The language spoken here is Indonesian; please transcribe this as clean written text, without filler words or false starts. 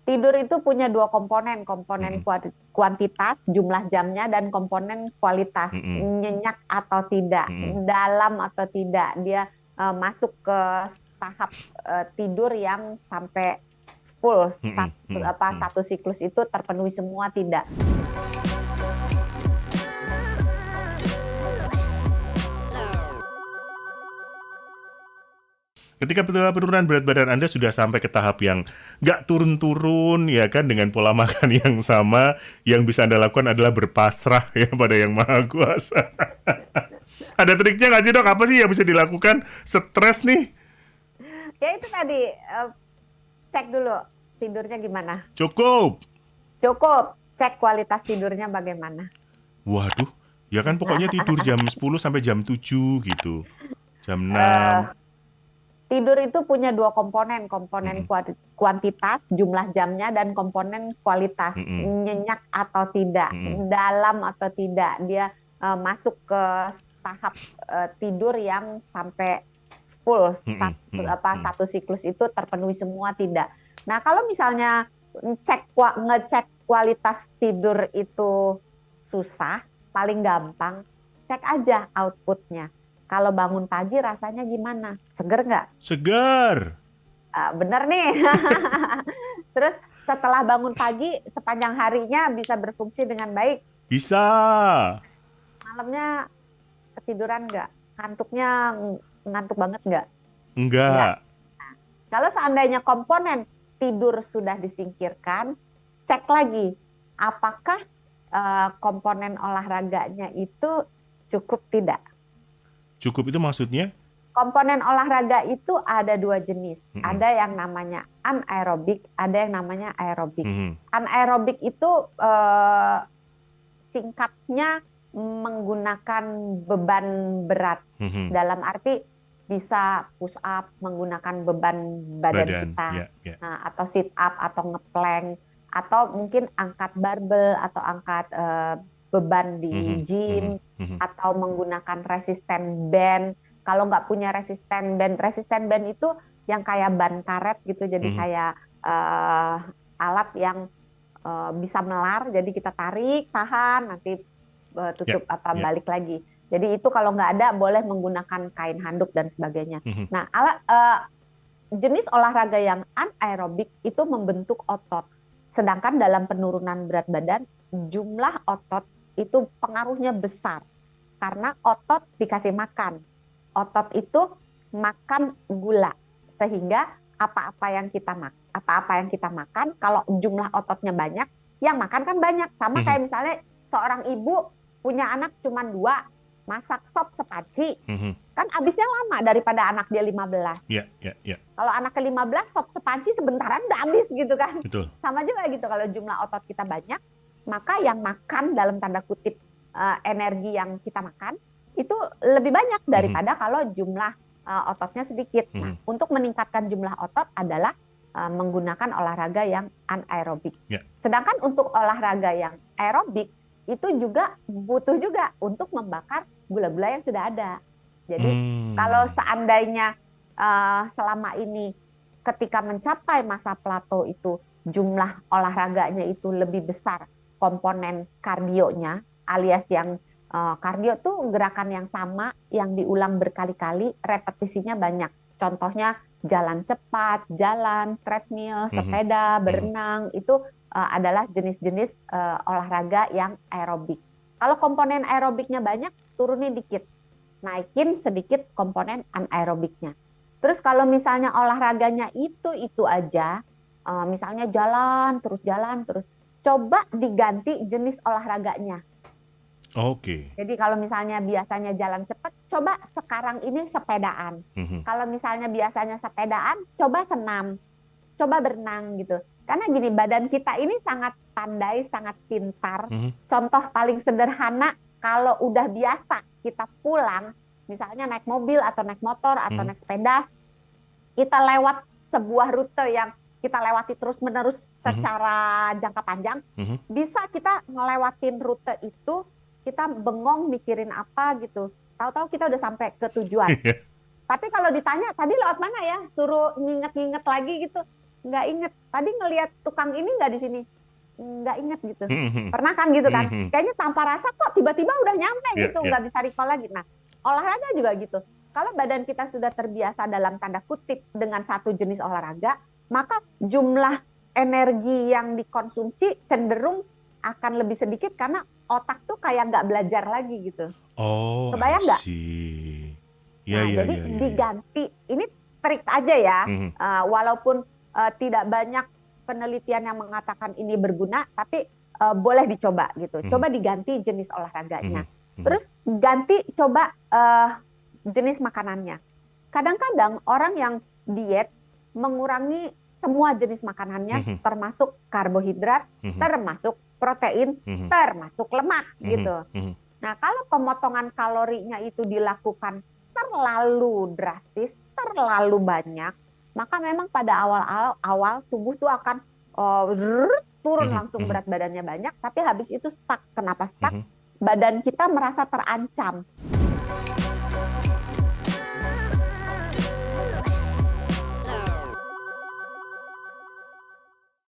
Tidur itu punya dua komponen, komponen Mm-mm. kuantitas, jumlah jamnya, dan komponen kualitas, Mm-mm. nyenyak atau tidak, Mm-mm. dalam atau tidak. Dia masuk ke tahap tidur yang sampai full, Mm-mm. Mm-mm. Mm-mm. satu siklus itu terpenuhi semua, tidak. Ketika penurunan berat badan Anda sudah sampai ke tahap yang nggak turun-turun, ya kan, dengan pola makan yang sama, yang bisa Anda lakukan adalah berpasrah ya pada Yang Maha Kuasa. Ada triknya nggak sih dok? Apa sih yang bisa dilakukan? Stres nih. Ya itu tadi, cek dulu tidurnya gimana. Cukup. Cukup, cek kualitas tidurnya bagaimana. Waduh, ya kan pokoknya tidur jam 10 sampai jam 7 gitu. Jam Eh, 6. Tidur itu punya dua komponen, komponen Mm-mm. kuantitas, jumlah jamnya, dan komponen kualitas, Mm-mm. nyenyak atau tidak, Mm-mm. dalam atau tidak. Dia masuk ke tahap tidur yang sampai full, Mm-mm. Mm-mm. Mm-mm. satu siklus itu terpenuhi semua, tidak. Nah, kalau misalnya ngecek kualitas tidur itu susah, paling gampang cek aja outputnya. Kalau bangun pagi rasanya gimana? Seger nggak? Segar. Bener nih. Terus setelah bangun pagi, sepanjang harinya bisa berfungsi dengan baik. Bisa. Malamnya ketiduran nggak? Ngantuknya ngantuk banget nggak? Nggak. Enggak. Kalau seandainya komponen tidur sudah disingkirkan, cek lagi apakah komponen olahraganya itu cukup tidak. Cukup itu maksudnya? Komponen olahraga itu ada dua jenis. Mm-mm. Ada yang namanya anaerobik, ada yang namanya aerobik. Mm-mm. Anaerobik itu singkatnya menggunakan beban berat. Mm-mm. Dalam arti bisa push up menggunakan beban badan Badan. kita, Ya, ya. nah, atau sit up atau ngeplank, atau mungkin angkat barbel atau angkat beban di Mhm. Mhm. gym, Mhm. atau menggunakan resisten band. Kalau nggak punya resisten band itu yang kayak ban karet gitu, jadi Mhm. kayak alat yang bisa melar, jadi kita tarik, tahan, nanti Ya, tutup apa ya. balik lagi. Jadi itu kalau nggak ada boleh menggunakan kain handuk dan sebagainya. Mhm. Nah, jenis olahraga yang anaerobik itu membentuk otot. Sedangkan dalam penurunan berat badan, jumlah otot itu pengaruhnya besar karena otot dikasih makan. Otot itu makan gula, sehingga apa-apa yang kita makan, kalau jumlah ototnya banyak, yang makan kan banyak. Sama Mhm. kayak misalnya seorang ibu punya anak cuma dua, masak sop sepaci, Mhm. kan habisnya lama daripada anak dia 15. Ya, ya, ya. Kalau anak ke-15, sop sepaci sebentaran udah habis gitu kan. Betul. Sama juga gitu, kalau jumlah otot kita banyak, maka yang makan dalam tanda kutip energi yang kita makan itu lebih banyak Mhm. daripada kalau jumlah ototnya sedikit. Nah, Mhm. untuk meningkatkan jumlah otot adalah menggunakan olahraga yang anaerobik. Ya. Sedangkan untuk olahraga yang aerobik itu juga butuh juga untuk membakar gula-gula yang sudah ada. Jadi kalau Hmm. seandainya selama ini ketika mencapai masa plato itu jumlah olahraganya itu lebih besar komponen kardionya, alias yang kardio tuh gerakan yang sama yang diulang berkali-kali, repetisinya banyak. Contohnya jalan cepat, jalan, treadmill, Mhm. sepeda, Mhm. berenang, itu adalah jenis-jenis olahraga yang aerobik. Kalau komponen aerobiknya banyak, turunin dikit, naikin sedikit komponen anaerobiknya. Terus kalau misalnya olahraganya itu aja, misalnya jalan terus, coba diganti jenis olahraganya. Oke. Jadi kalau misalnya biasanya jalan cepat, coba sekarang ini sepedaan. Mhm. Kalau misalnya biasanya sepedaan, coba senam, coba berenang gitu. Karena gini, badan kita ini sangat pandai, sangat pintar. Mhm. Contoh paling sederhana, kalau udah biasa kita pulang, misalnya naik mobil atau naik motor atau Mhm. naik sepeda, kita lewat sebuah rute yang kita lewati terus-menerus Mhm. secara jangka panjang, Mhm. bisa kita ngelewatin rute itu, kita bengong mikirin apa gitu. Tahu-tahu kita udah sampai ke tujuan. Iya. Tapi kalau ditanya, tadi lewat mana ya? Suruh nginget-nginget lagi gitu. nggak inget. Tadi ngelihat tukang ini nggak di sini, nggak inget gitu. Mhm. Pernah kan gitu kan? Mhm. Kayaknya tanpa rasa kok tiba-tiba udah nyampe Ya, gitu, ya. nggak bisa recall lagi. Nah, olahraga juga gitu. Kalau badan kita sudah terbiasa dalam tanda kutip dengan satu jenis olahraga, maka jumlah energi yang dikonsumsi cenderung akan lebih sedikit karena otak tuh kayak nggak belajar lagi gitu. Oh, I Kebayang nggak? see. Ya, Nah, ya, jadi ya, ya, ya. diganti. Ini trik aja ya. Mhm. Walaupun tidak banyak penelitian yang mengatakan ini berguna, tapi boleh dicoba gitu. Mhm. Coba diganti jenis olahraganya. Mhm. Mhm. Terus ganti coba jenis makanannya. Kadang-kadang orang yang diet mengurangi semua jenis makanannya, Mhm. termasuk karbohidrat, Mhm. termasuk protein, Mhm. termasuk lemak Mhm. gitu. Mhm. Nah, kalau pemotongan kalorinya itu dilakukan terlalu drastis, terlalu banyak, maka memang pada awal tubuh tuh akan turun Mhm. langsung Mhm. berat badannya banyak, tapi habis itu stuck. Kenapa stuck? Mhm. Badan kita merasa terancam.